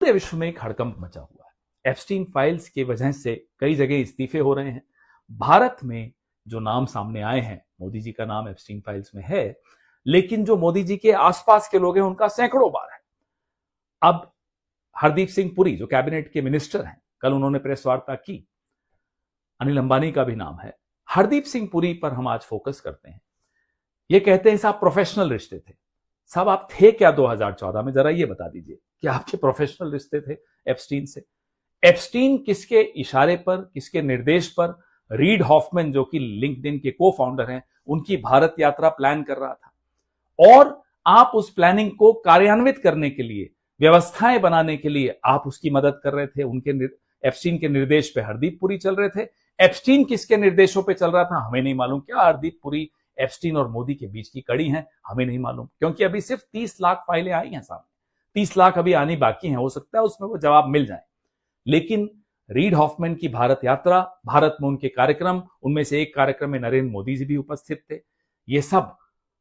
पूरे विश्व में एक हड़कंप मचा हुआ है। एप्स्टीन फाइल्स की वजह से कई जगह इस्तीफे हो रहे हैं। भारत में जो नाम सामने आए हैं, मोदी जी का नाम एप्स्टीन फाइल्स में है, लेकिन जो मोदी जी के आसपास के लोग हैं उनका सैकड़ों बार है। अब हरदीप सिंह पुरी जो कैबिनेट के मिनिस्टर हैं, कल उन्होंने प्रेस वार्ता की। अनिल अंबानी का भी नाम है। हरदीप सिंह पुरी पर हम आज फोकस करते हैं। ये कहते हैं साहब प्रोफेशनल रिश्ते थे। साहब आप थे क्या 2014 में, जरा ये बता दीजिए कि आपके प्रोफेशनल रिश्ते थे एप्स्टीन से? एप्स्टीन किसके इशारे पर, किसके निर्देश पर रीड हॉफमैन जो कि लिंक्डइन के को फाउंडर हैं, उनकी भारत यात्रा प्लान कर रहा था? और आप उस प्लानिंग को कार्यान्वित करने के लिए, व्यवस्थाएं बनाने के लिए आप उसकी मदद कर रहे थे। उनके एप्स्टीन के निर्देश पे हरदीप पुरी चल रहे थे। एप्स्टीन किसके निर्देशों पे चल रहा था हमें नहीं मालूम। क्या हरदीप पुरी एप्स्टीन और मोदी के बीच की कड़ी है? हमें नहीं मालूम, क्योंकि अभी सिर्फ 30 लाख फाइलें आई हैं सामने। 30 लाख अभी आनी बाकी हैं। हो सकता है उसमें वो जवाब मिल जाए। लेकिन रीड हॉफमैन की भारत यात्रा, भारत में उनके कार्यक्रम, उनमें से एक कार्यक्रम में नरेंद्र मोदी जी भी उपस्थित थे। ये सब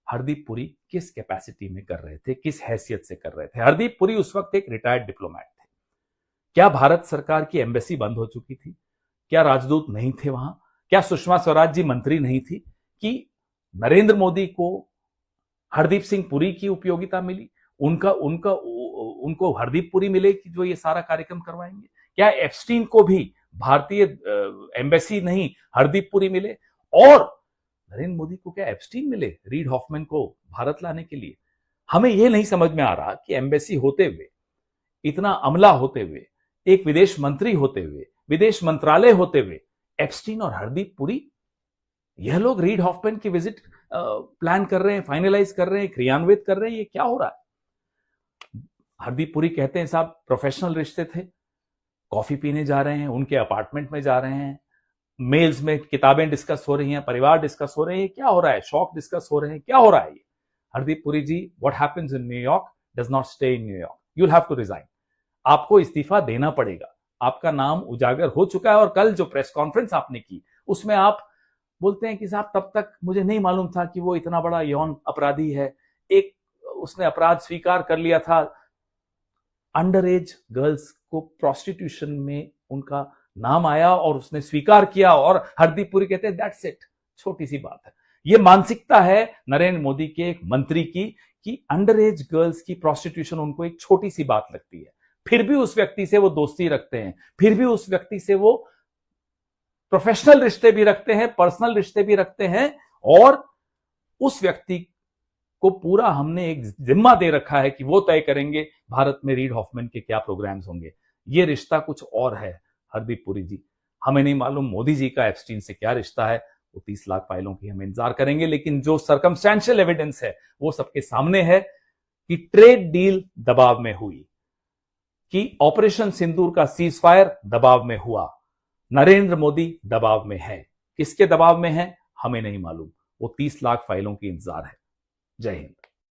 हरदीप पुरी किस कैपेसिटी में कर रहे थे, किस हैसियत से कर रहे थे? हरदीप पुरी उस वक्त एक रिटायर्ड डिप्लोमैट थे। क्या भारत सरकार की एम्बेसी बंद हो चुकी थी? क्या राजदूत नहीं थे वहां? क्या सुषमा स्वराज जी मंत्री नहीं थी कि नरेंद्र मोदी को हरदीप सिंह पुरी की उपयोगिता मिली? उनको हरदीप पुरी मिले कि जो ये सारा कार्यक्रम करवाएंगे? क्या एप्स्टीन को भी भारतीय एम्बेसी नहीं हरदीप पुरी मिले? और नरेंद्र मोदी को क्या एप्स्टीन मिले रीड हॉफमैन को भारत लाने के लिए? हमें यह नहीं समझ में आ रहा कि एम्बेसी होते हुए, इतना अमला होते हुए, एक विदेश मंत्री होते हुए, विदेश मंत्रालय होते हुए, एप्स्टीन और हरदीप पुरी, यह लोग रीड हॉफमैन की विजिट प्लान कर रहे हैं, फाइनलाइज कर रहे हैं, क्रियान्वित कर रहे हैं। ये क्या हो रहा है? हरदीप पुरी कहते हैं साहब प्रोफेशनल रिश्ते थे। कॉफी पीने जा रहे हैं, उनके अपार्टमेंट में जा रहे हैं, मेल्स में किताबें डिस्कस हो रही हैं, परिवार डिस्कस हो रहे हैं। क्या हो रहा है? शौक डिस्कस हो रहे हैं। क्या हो रहा है ये? Hardeep Puri ji, what happens in New York does not stay in New York. You will have to resign. आपको इस्तीफा देना पड़ेगा। आपका नाम उजागर हो चुका है। और कल जो प्रेस कॉन्फ्रेंस आपने की, उसमें आप बोलते हैं कि साहब तब तक मुझे नहीं मालूम था कि वो इतना बड़ा यौन अपराधी है। एक उसने अपराध स्वीकार कर लिया था। अंडर एज गर्ल्स को प्रोस्टिट्यूशन में उनका नाम आया और उसने स्वीकार किया। और हरदीप पुरी कहते हैं दैट्स इट, छोटी सी बात है। ये मानसिकता है नरेंद्र मोदी के एक मंत्री की कि अंडर एज गर्ल्स की प्रोस्टिट्यूशन उनको एक छोटी सी बात लगती है। फिर भी उस व्यक्ति से वो दोस्ती रखते हैं, फिर भी उस व्यक्ति से वो प्रोफेशनल रिश्ते भी रखते हैं, पर्सनल रिश्ते भी रखते हैं। और उस व्यक्ति को पूरा हमने एक जिम्मा दे रखा है कि वो तय करेंगे भारत में रीड हॉफमैन के क्या प्रोग्राम्स होंगे। ये रिश्ता कुछ और है हरदीप पुरी जी। हमें नहीं मालूम मोदी जी का एप्स्टीन से क्या रिश्ता है। वो 30 लाख फाइलों की हम इंतजार करेंगे। लेकिन जो सर्कमस्टेंशियल एविडेंस है वो सबके सामने है कि ट्रेड डील दबाव में हुई, कि ऑपरेशन सिंदूर का सीज फायर दबाव में हुआ। नरेंद्र मोदी दबाव में है। किसके दबाव में है हमें नहीं मालूम। वो 30 लाख फाइलों की इंतजार है। जय हिंद।